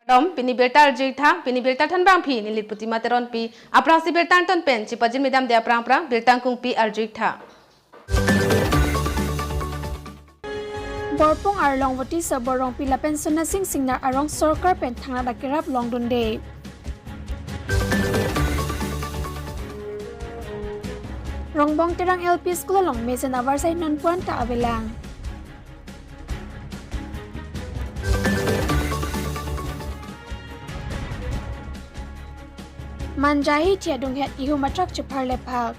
Dom pini beltar jitha pini beltar than bang phi ni lit puti materon pi aprang si beltar ton pen cipajin midam de aprang beltang kung pi arjitha Borpong Arlong wati sa borong pila pension na sing na arong sorkar pen thangna dakirap longdon de Rongbong terang LP school long mesen avarsay non puan ta avelang Manjahi tiadong het ihu matrak cepar lepak.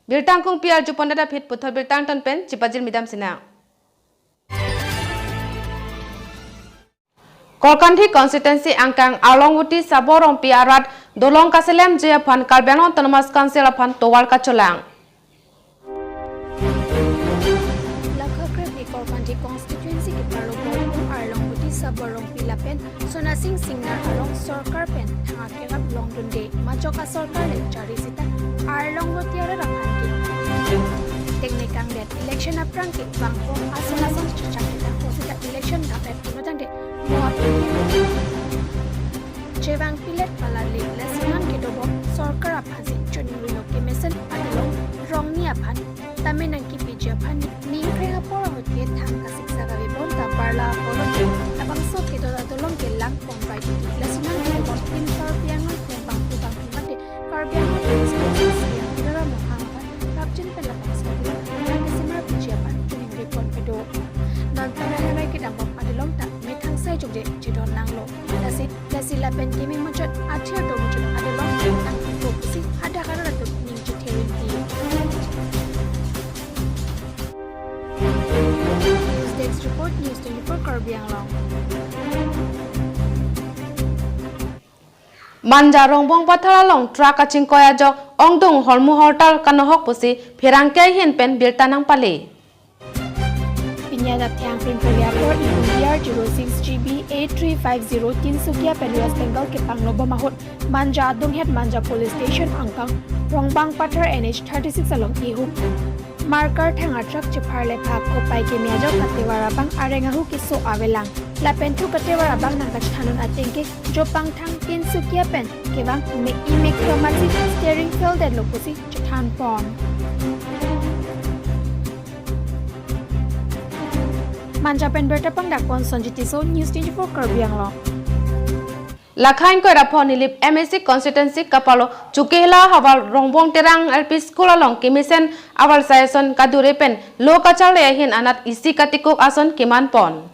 Beltang kung pi arjupon da phit puthor beltang ton pen cipajin midam sina Kolkanthi constituency angkang Alongwuti saborong pi arat dolong kaselem je phan Karbi autonomous council phan towal ka cholang Kolkanthi constituency ke palo Borpong Arlongwuti saborong pila pen sona sing na arong sorkar pen thanga kerap longdon de majoka sorkar le jari sita Arlongwuti ara rakhan ki teknikang det election aprang ke bangko asal cecak kita posita election dapat punotang de muat Jewang pilet pala le lesingan ke dobo sorkar apasi choni rino ke mesen adilong rong ni aphan tamen ang ki aphan ni krea pora hote thang ka siksa ga bebon ta parla polo labang so ke do dolong ke lang pon bai lesingan ke dobo tin sar piang ke bangku mate Karbi dara mo hanga rapjin pe labang so ke simar pichi aphan choni repon ke do nan tara hai ke dam adilong ta me thang sai jogje chidon langlo lasi lapen ke me mojot athia do mojot adilong tang ko si ada kara to ning chitherin ti News report News.News Karbi Anglong Manja rongbong pathara long truck aching koya jok ongdong holmu hortal kanohok pusi phirangkai hin pen beltanang pale Pinyada Tiang Printeria for India 06GB 8350 Tinsukia pen West Bengal ke Pangloba Mahut Manja Donghet Manja Police Station Angkang Rongbang Pathar NH 36 along Ihu Marker thanga truck chepar le phap ko pai ke miajo katewara bang arengahu ki so avelang la pen thu katewara bang nang ka thanon atengke jo pang thang tin sukia pen ke bang me imek chromatic steering wheel de lokosi chathan pon Manja pen berta pang dak pon sonjiti so News.News Karbi Anglong Lakhain ko rapon nilip MSC constituency kapalo chukela hawal rongbong terang LP school along kimisen awal saison kadure pen lokachal hin anat isi katikok ason kiman pon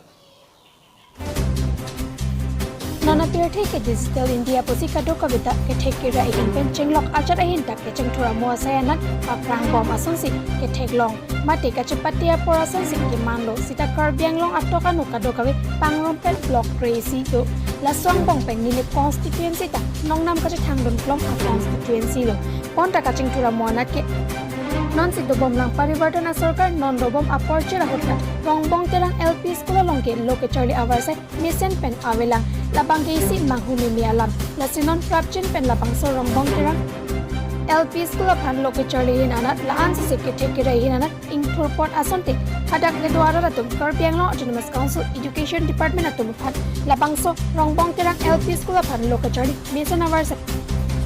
Nana Pirte ke Digital India posi kado kavita ke thekira ihin pen chenglok achar ahin tak ke chengthura mo sayanat aprang bom asonsi ke theklong mate ka chapatia porason si ke manlo sita Karbi Anglong atoka no kado kave pangrom pen block crazy to laswang bong pen nilip constituency ta nongnam ka thangdon klong a constituency lo pon ta ka chengthura mo na ke non si dobom lang parivartana sarkar non dobom aporche rahotna rongbong terang LP school longke loke charli awarse misen pen avelang labang geisi manghumi mialam lasinon prapchin pen labang so rongbong terang LP school aphan loke charli hinana laan se ke thekira hinana ingthur port asonte hadak le dwara ratum Karbi Anglong Autonomous Council Education Department atum phat labang so rongbong terang LP school aphan loke charli misen awarse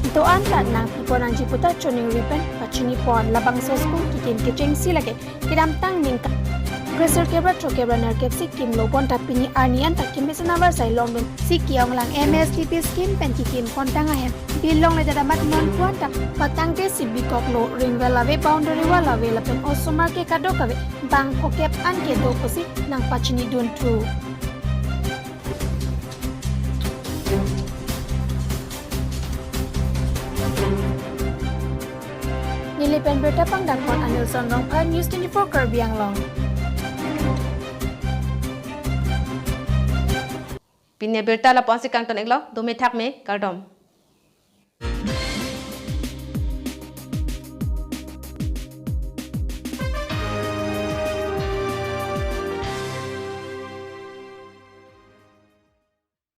Ito anta nang piponan jiputa choning ripen pachini pon labang so school kikin kicheng silage kidamtang ningka Gresor kebra trokebra narkep sikim lobon tapini arnian takim besenavar sai longdon sikiong lang MSTP scheme pen kikim kontang ahem bilong le damat non kuanta patangte sibikok lo ringwala ve boundary wala ve lapen osomar ke kado kave bang kokep anke do posi nang pachini don tu Nilipen berta pang dakwan anil sonrong pa News.News Karbi Anglong Pinya belta la ponsi kang ton eglo dumi thak me kardom